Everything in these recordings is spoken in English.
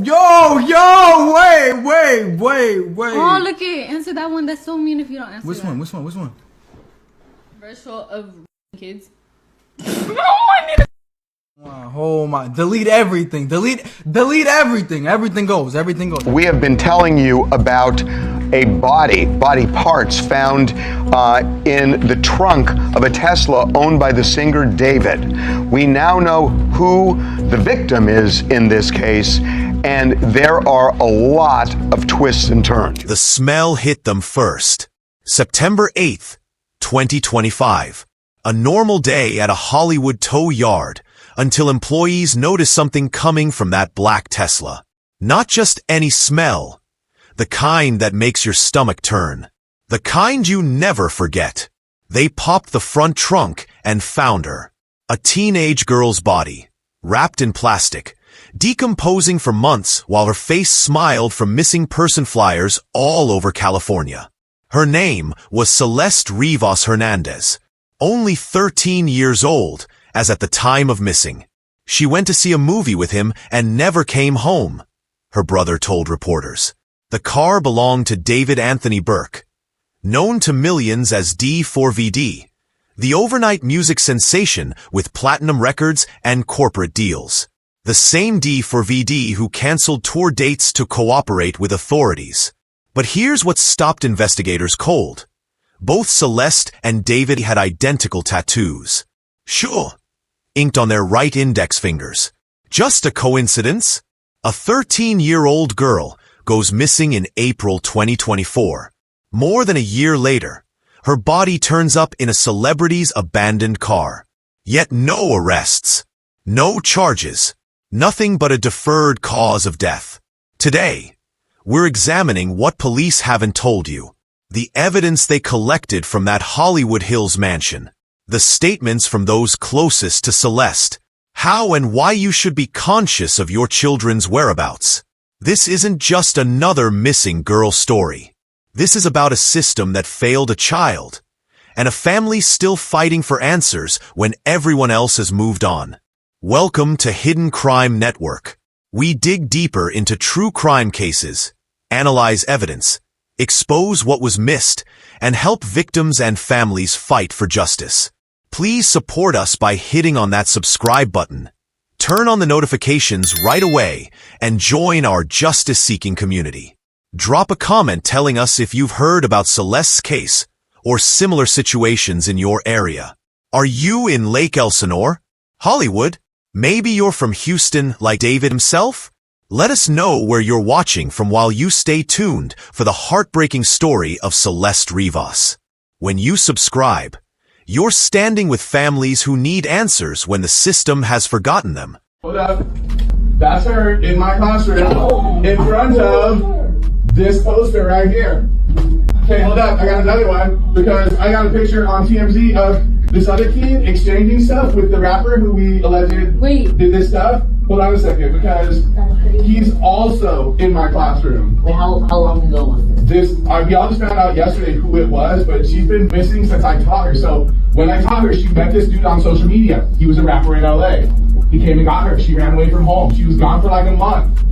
Yo, wait. Oh, look it. Answer that one. That's so mean if you don't answer Which that. one? Virtual of kids. Oh my, delete everything. Delete everything. Everything goes. We have been telling you about a body parts found in the trunk of a Tesla owned by the singer David. We now know who the victim is in this case, and there are a lot of twists and turns. The smell hit them first. September 8th, 2025. A normal day at a Hollywood tow yard until employees notice something coming from that black Tesla. Not just any smell, the kind that makes your stomach turn. The kind you never forget. They popped the front trunk and found her. A teenage girl's body, wrapped in plastic, decomposing for months while her face smiled from missing person flyers all over California. Her name was Celeste Rivas Hernandez, only 13 years old as at the time of missing. She went to see a movie with him and never came home, her brother told reporters. The car belonged to David Anthony Burke, known to millions as D4vd, the overnight music sensation with platinum records and corporate deals. The same D4vd who canceled tour dates to cooperate with authorities. But here's what stopped investigators cold. Both Celeste and David had identical tattoos. Sure, inked on their right index fingers. Just a coincidence? A 13-year-old girl goes missing in April 2024. More than a year later, her body turns up in a celebrity's abandoned car. Yet no arrests, no charges, nothing but a deferred cause of death. Today, we're examining what police haven't told you, the evidence they collected from that Hollywood Hills mansion, the statements from those closest to Celeste, how and why you should be conscious of your children's whereabouts. This isn't just another missing girl story. This is about a system that failed a child, and a family still fighting for answers when everyone else has moved on. Welcome to Hidden Crime Network. We dig deeper into true crime cases, analyze evidence, expose what was missed, and help victims and families fight for justice. Please support us by hitting on that subscribe button. Turn on the notifications right away and join our justice-seeking community. Drop a comment telling us if you've heard about Celeste's case or similar situations in your area. Are you in Lake Elsinore? Hollywood? Maybe you're from Houston like David himself? Let us know where you're watching from while you stay tuned for the heartbreaking story of Celeste Rivas. When you subscribe, you're standing with families who need answers when the system has forgotten them. Hold up. That's her in my classroom in front of this poster right here. Okay, hold up. I got another one because I got a picture on TMZ of this other kid exchanging stuff with the rapper who we alleged did this stuff. Hold on a second, because he's also in my classroom. Wait, how long ago was this? We all just found out yesterday who it was, but she's been missing since I taught her. So when I taught her, she met this dude on social media. He was a rapper in LA. He came and got her. She ran away from home. She was gone for like a month.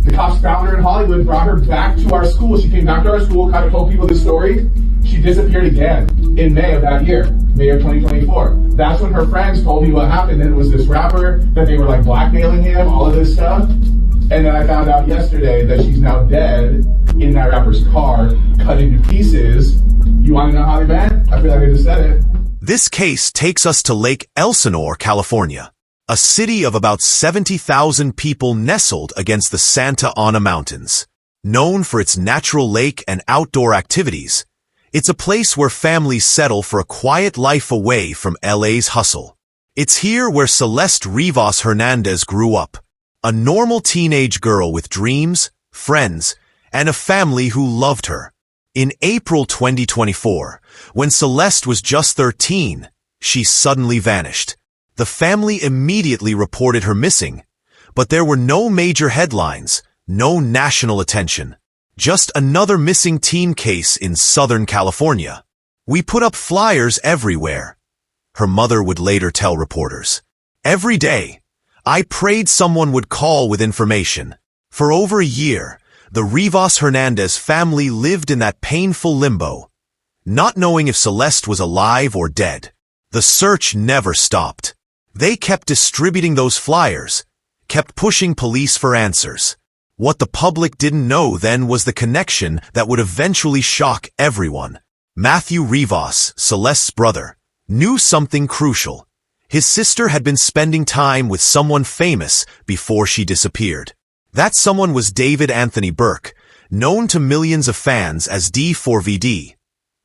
The cops found her in Hollywood, brought her back to our school. She came back to our school, kind of told people the story. She disappeared again in May of that year, May of 2024. That's when her friends told me what happened. And it was this rapper that they were like blackmailing him, all of this stuff. And then I found out yesterday that she's now dead in that rapper's car, cut into pieces. You want to know how they met? I feel like I just said it. This case takes us to Lake Elsinore, California, a city of about 70,000 people nestled against the Santa Ana Mountains. Known for its natural lake and outdoor activities, it's a place where families settle for a quiet life away from LA's hustle. It's here where Celeste Rivas Hernandez grew up, a normal teenage girl with dreams, friends, and a family who loved her. In April 2024, when Celeste was just 13, she suddenly vanished. The family immediately reported her missing, but there were no major headlines, no national attention. Just another missing teen case in Southern California. We put up flyers everywhere, her mother would later tell reporters. Every day, I prayed someone would call with information. For over a year, the Rivas Hernandez family lived in that painful limbo, not knowing if Celeste was alive or dead. The search never stopped. They kept distributing those flyers, kept pushing police for answers. What the public didn't know then was the connection that would eventually shock everyone. Matthew Rivas, Celeste's brother, knew something crucial. His sister had been spending time with someone famous before she disappeared. That someone was David Anthony Burke, known to millions of fans as D4vd.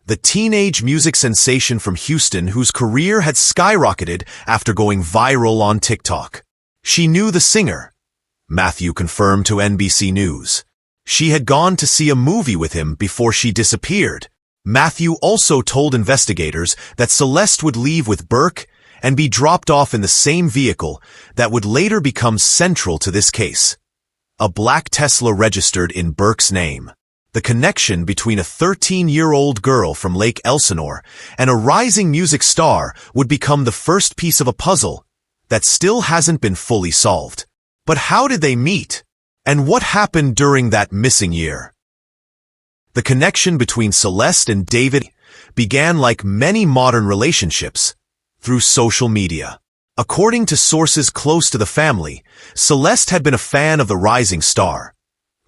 The teenage music sensation from Houston whose career had skyrocketed after going viral on TikTok. She knew the singer, Matthew confirmed to NBC News. She had gone to see a movie with him before she disappeared. Matthew also told investigators that Celeste would leave with Burke and be dropped off in the same vehicle that would later become central to this case. A black Tesla registered in Burke's name. The connection between a 13-year-old girl from Lake Elsinore and a rising music star would become the first piece of a puzzle that still hasn't been fully solved. But how did they meet? And what happened during that missing year? The connection between Celeste and David began like many modern relationships, through social media. According to sources close to the family, Celeste had been a fan of the rising star,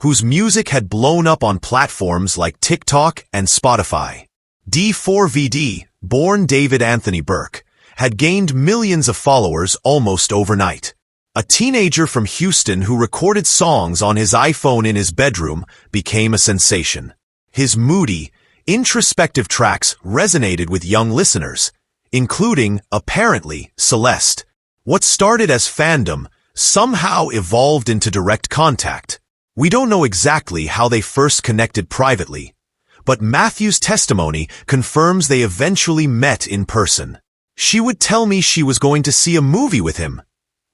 whose music had blown up on platforms like TikTok and Spotify. D4vd, born David Anthony Burke, had gained millions of followers almost overnight. A teenager from Houston who recorded songs on his iPhone in his bedroom became a sensation. His moody, introspective tracks resonated with young listeners, including, apparently, Celeste. What started as fandom somehow evolved into direct contact. We don't know exactly how they first connected privately, but Matthew's testimony confirms they eventually met in person. She would tell me she was going to see a movie with him,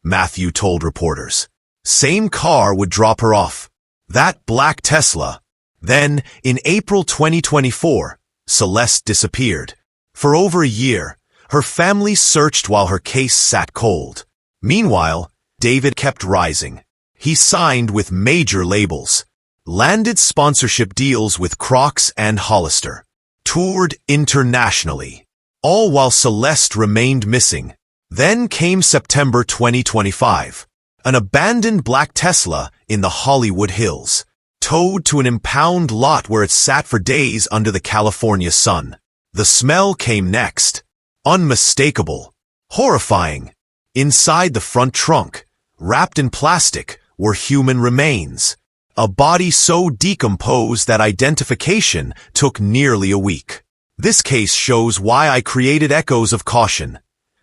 Matthew told reporters. Same car would drop her off. That black Tesla. Then, in April 2024, Celeste disappeared. For over a year, her family searched while her case sat cold. Meanwhile, David kept rising. He signed with major labels, landed sponsorship deals with Crocs and Hollister, toured internationally, all while Celeste remained missing. Then came September 2025. An abandoned black Tesla in the Hollywood Hills, towed to an impound lot where it sat for days under the California sun. The smell came next. Unmistakable. Horrifying. Inside the front trunk, wrapped in plastic, were human remains. A body so decomposed that identification took nearly a week. This case shows why I created Echoes of Caution.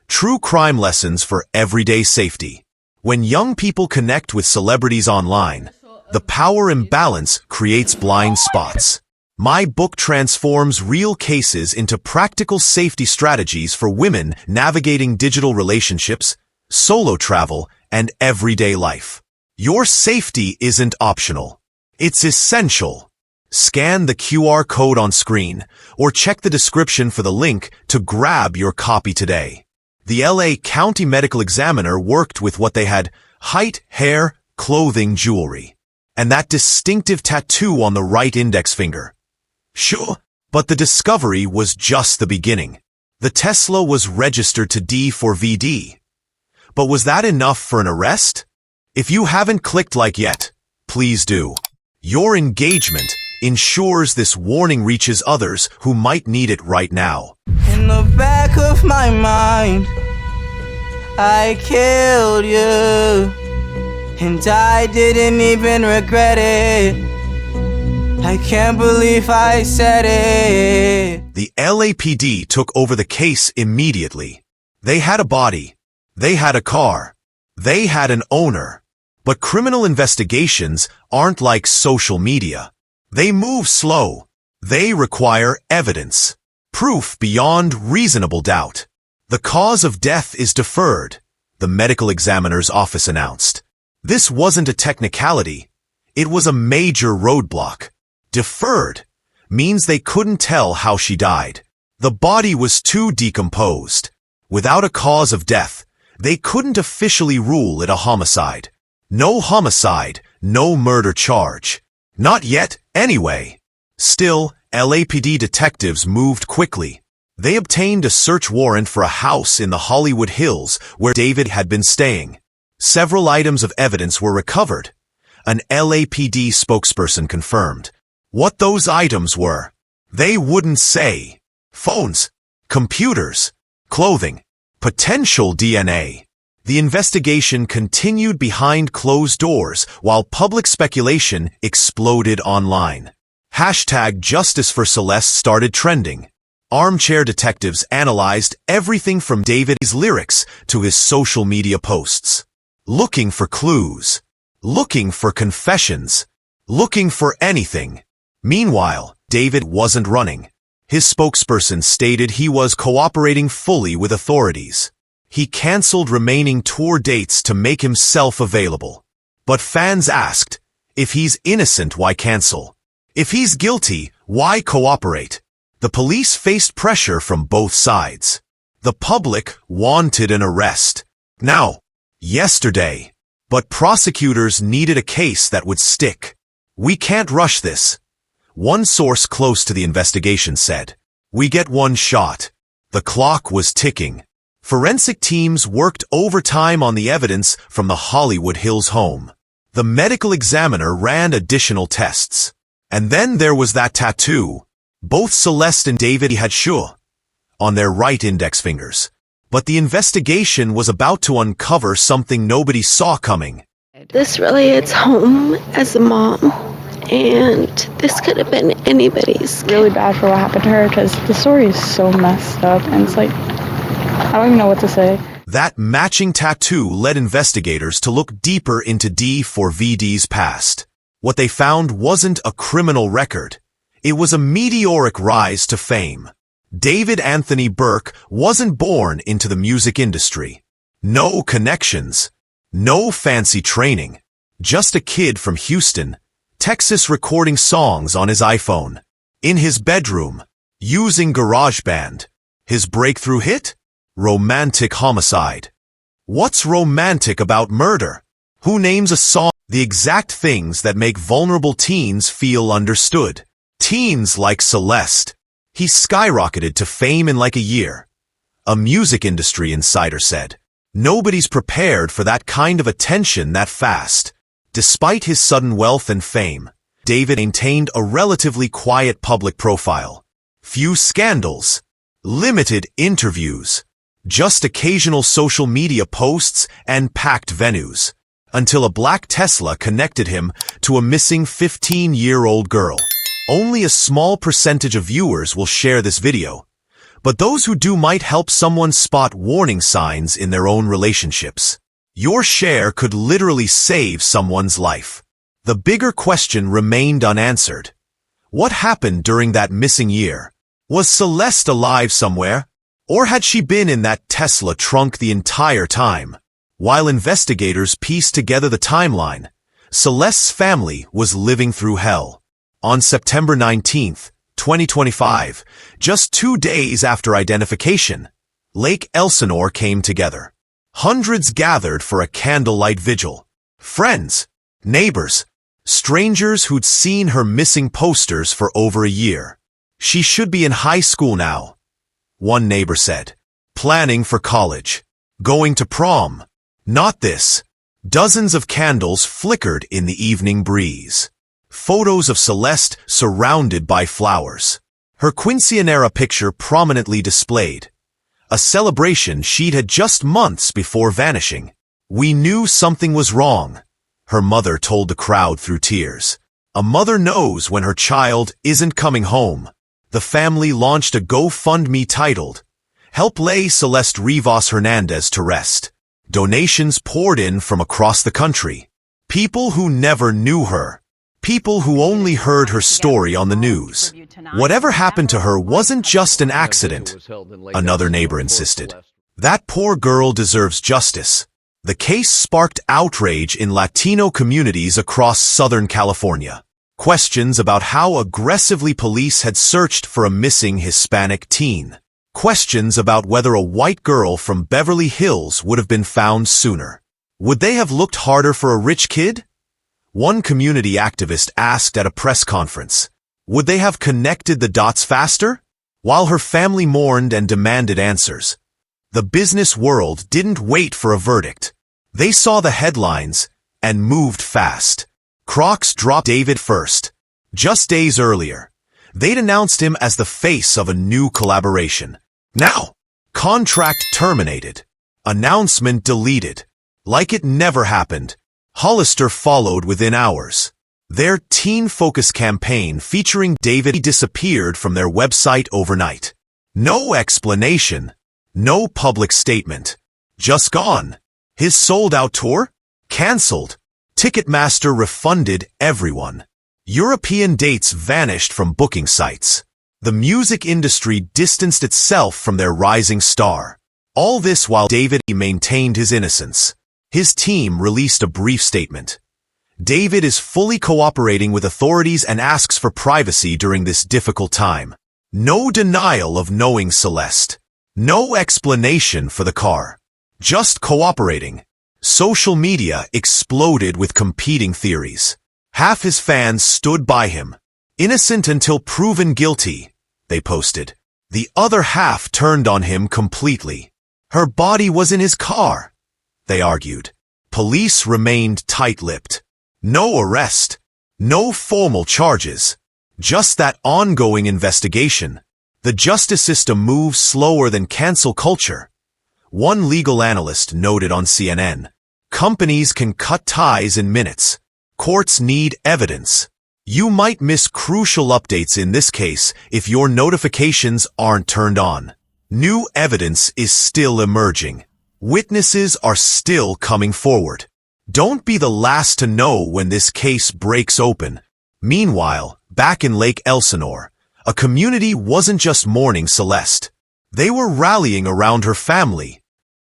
True crime lessons for everyday safety. When young people connect with celebrities online, the power imbalance creates blind spots. My book transforms real cases into practical safety strategies for women navigating digital relationships, solo travel, and everyday life. Your safety isn't optional. It's essential. Scan the QR code on screen or check the description for the link to grab your copy today. The LA County Medical Examiner worked with what they had: height, hair, clothing, jewelry, and that distinctive tattoo on the right index finger. Sure, but the discovery was just the beginning. The Tesla was registered to D4vd. But was that enough for an arrest? If you haven't clicked like yet, please do. Your engagement ensures this warning reaches others who might need it right now. In the back of my mind, I killed you, and I didn't even regret it. I can't believe I said it. The LAPD took over the case immediately. They had a body. They had a car. They had an owner. But criminal investigations aren't like social media. They move slow. They require evidence. Proof beyond reasonable doubt. The cause of death is deferred, the medical examiner's office announced. This wasn't a technicality. It was a major roadblock. Deferred means they couldn't tell how she died. The body was too decomposed. Without a cause of death, they couldn't officially rule it a homicide. No homicide, no murder charge. Not yet, anyway. Still, LAPD detectives moved quickly. They obtained a search warrant for a house in the Hollywood Hills where David had been staying. Several items of evidence were recovered. An LAPD spokesperson confirmed. What those items were, they wouldn't say. Phones, computers, clothing, potential DNA. The investigation continued behind closed doors while public speculation exploded online. #JusticeForCeleste started trending. Armchair detectives analyzed everything from David's lyrics to his social media posts. Looking for clues. Looking for confessions. Looking for anything. Meanwhile, David wasn't running. His spokesperson stated he was cooperating fully with authorities. He canceled remaining tour dates to make himself available. But fans asked, if he's innocent, why cancel? If he's guilty, why cooperate? The police faced pressure from both sides. The public wanted an arrest. Now, yesterday. But prosecutors needed a case that would stick. We can't rush this. One source close to the investigation said, we get one shot. The clock was ticking. Forensic teams worked overtime on the evidence from the Hollywood Hills home. The medical examiner ran additional tests. And then there was that tattoo. Both Celeste and David had on their right index fingers. But the investigation was about to uncover something nobody saw coming. This really hits home as a mom, and this could have been anybody's. Really bad for what happened to her because the story is so messed up, and it's like, I don't even know what to say. That matching tattoo led investigators to look deeper into D4vd's past. What they found wasn't a criminal record. It was a meteoric rise to fame. David Anthony Burke wasn't born into the music industry. No connections. No fancy training. Just a kid from Houston, Texas, recording songs on his iPhone. In his bedroom. Using GarageBand. His breakthrough hit? Romantic homicide. What's romantic about murder? Who names a song? The exact things that make vulnerable teens feel understood. Teens like Celeste. He skyrocketed to fame in like a year. A music industry insider said, nobody's prepared for that kind of attention that fast. Despite his sudden wealth and fame, David maintained a relatively quiet public profile. Few scandals. Limited interviews. Just occasional social media posts and packed venues. Until a black Tesla connected him to a missing 15-year-old girl. Only a small percentage of viewers will share this video, but those who do might help someone spot warning signs in their own relationships. Your share could literally save someone's life. The bigger question remained unanswered. What happened during that missing year? Was Celeste alive somewhere? Or had she been in that Tesla trunk the entire time? While investigators pieced together the timeline, Celeste's family was living through hell. On September 19, 2025, just 2 days after identification, Lake Elsinore came together. Hundreds gathered for a candlelight vigil. Friends, neighbors, strangers who'd seen her missing posters for over a year. She should be in high school now, one neighbor said. Planning for college. Going to prom. Not this. Dozens of candles flickered in the evening breeze. Photos of Celeste surrounded by flowers. Her quinceanera picture prominently displayed. A celebration she'd had just months before vanishing. We knew something was wrong, her mother told the crowd through tears. A mother knows when her child isn't coming home. The family launched a GoFundMe titled, Help Lay Celeste Rivas Hernandez to Rest. Donations poured in from across the country. People who never knew her. People who only heard her story on the news. Whatever happened to her wasn't just an accident, another neighbor insisted. That poor girl deserves justice. The case sparked outrage in Latino communities across Southern California. Questions about how aggressively police had searched for a missing Hispanic teen. Questions about whether a white girl from Beverly Hills would have been found sooner. Would they have looked harder for a rich kid? One community activist asked at a press conference, would they have connected the dots faster? While her family mourned and demanded answers, the business world didn't wait for a verdict. They saw the headlines and moved fast. Crocs dropped David first. Just days earlier, they'd announced him as the face of a new collaboration. Now, contract terminated. Announcement deleted. Like it never happened. Hollister followed within hours. Their teen-focused campaign featuring David disappeared from their website overnight. No explanation. No public statement. Just gone. His sold-out tour? Cancelled. Ticketmaster refunded everyone. European dates vanished from booking sites. The music industry distanced itself from their rising star. All this while David maintained his innocence. His team released a brief statement. David is fully cooperating with authorities and asks for privacy during this difficult time. No denial of knowing Celeste. No explanation for the car. Just cooperating. Social media exploded with competing theories. Half his fans stood by him. Innocent until proven guilty, they posted. The other half turned on him completely. Her body was in his car, they argued. Police remained tight-lipped. No arrest. No formal charges. Just that ongoing investigation. The justice system moves slower than cancel culture. One legal analyst noted on CNN, companies can cut ties in minutes. Courts need evidence. You might miss crucial updates in this case if your notifications aren't turned on. New evidence is still emerging. Witnesses are still coming forward. Don't be the last to know when this case breaks open. Meanwhile, back in Lake Elsinore, a community wasn't just mourning Celeste. They were rallying around her family.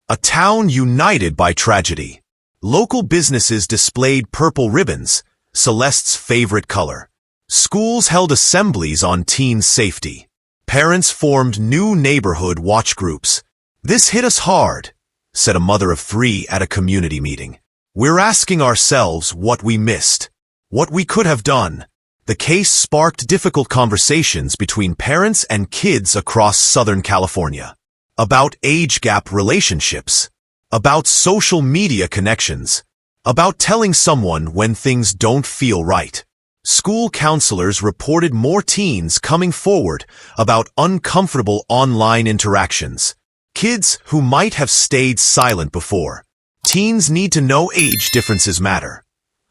A town united by tragedy. Local businesses displayed purple ribbons, Celeste's favorite color. Schools held assemblies on teen safety. Parents formed new neighborhood watch groups. This hit us hard, said a mother of 3 at a community meeting. We're asking ourselves what we missed, what we could have done. The case sparked difficult conversations between parents and kids across Southern California. About age gap relationships. About social media connections. About telling someone when things don't feel right. School counselors reported more teens coming forward about uncomfortable online interactions. Kids who might have stayed silent before. Teens need to know age differences matter.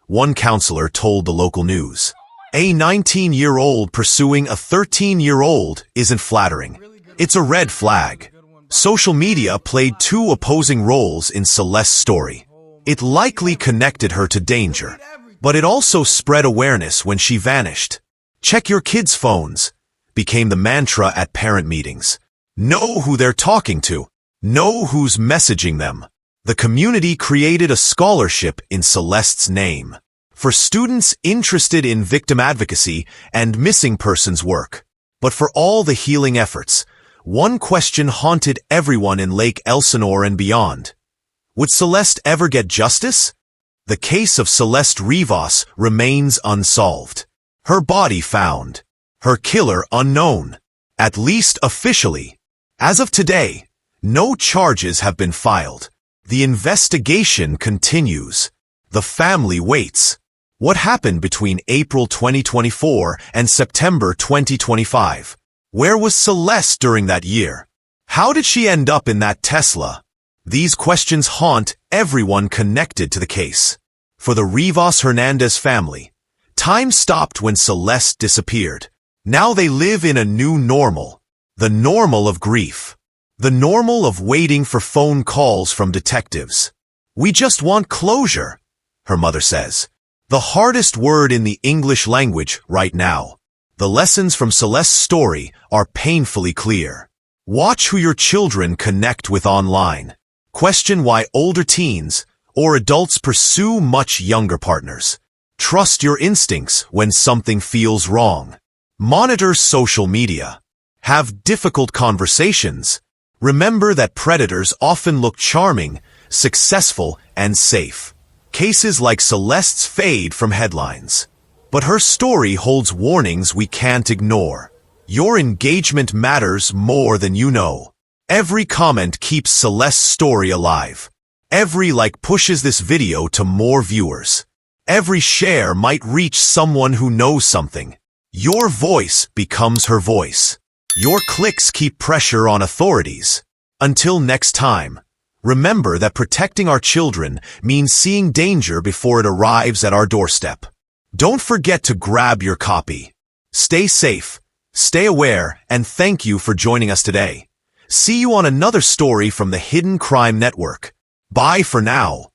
One counselor told the local news. A 19-year-old pursuing a 13-year-old isn't flattering. It's a red flag. Social media played 2 opposing roles in Celeste's story. It likely connected her to danger, but it also spread awareness when she vanished. Check your kids' phones became the mantra at parent meetings. Know who they're talking to. Know who's messaging them. The community created a scholarship in Celeste's name for students interested in victim advocacy and missing persons work. But for all the healing efforts, one question haunted everyone in Lake Elsinore and beyond. Would Celeste ever get justice? The case of Celeste Rivas remains unsolved. Her body found. Her killer unknown. At least officially. As of today, no charges have been filed. The investigation continues. The family waits. What happened between April 2024 and September 2025? Where was Celeste during that year? How did she end up in that Tesla? These questions haunt everyone connected to the case. For the Rivas Hernandez family, time stopped when Celeste disappeared. Now they live in a new normal. The normal of grief. The normal of waiting for phone calls from detectives. We just want closure, her mother says. The hardest word in the English language right now. The lessons from Celeste's story are painfully clear. Watch who your children connect with online. Question why older teens or adults pursue much younger partners. Trust your instincts when something feels wrong. Monitor social media. Have difficult conversations. Remember that predators often look charming, successful, and safe. Cases like Celeste's fade from headlines. But her story holds warnings we can't ignore. Your engagement matters more than you know. Every comment keeps Celeste's story alive. Every like pushes this video to more viewers. Every share might reach someone who knows something. Your voice becomes her voice. Your clicks keep pressure on authorities. Until next time, remember that protecting our children means seeing danger before it arrives at our doorstep. Don't forget to grab your copy. Stay safe, stay aware, and thank you for joining us today. See you on another story from the Hidden Crime Network. Bye for now.